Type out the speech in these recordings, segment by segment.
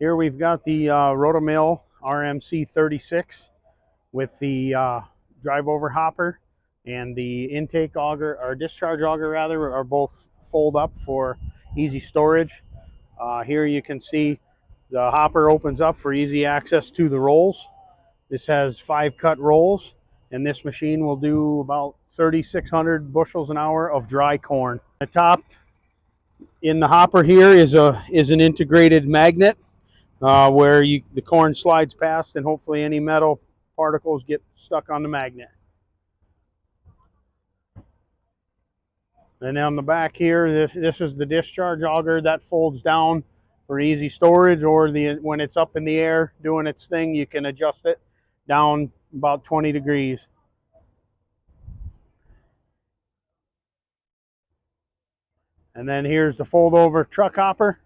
Here we've got the Roto-Mill RMC36 with the drive over hopper and the intake auger, or discharge auger rather, are both fold up for easy storage. Here you can see the hopper opens up for easy access to the rolls. This has 5 cut rolls, and this machine will do about 3,600 bushels an hour of dry corn. The top in the hopper here is an integrated magnet where the corn slides past, and hopefully any metal particles get stuck on the magnet. And on the back here, this is the discharge auger that folds down for easy storage, or when it's up in the air doing its thing, you can adjust it down about 20 degrees. And then here's the fold over truck hopper.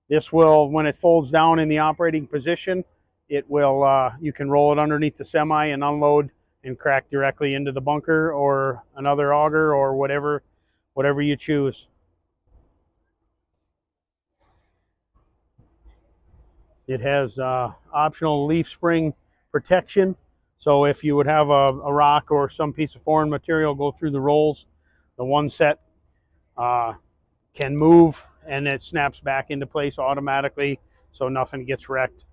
This will, when it folds down in the operating position, it will you can roll it underneath the semi and unload and crack directly into the bunker or another auger or whatever you choose. It has optional leaf spring protection, so if you would have a rock or some piece of foreign material go through the rolls, the one set can move and it snaps back into place automatically, so nothing gets wrecked.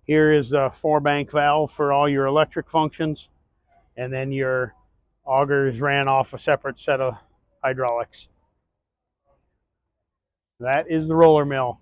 Here is the 4-bank valve for all your electric functions, and then your auger is ran off a separate set of hydraulics. That is the roller mill.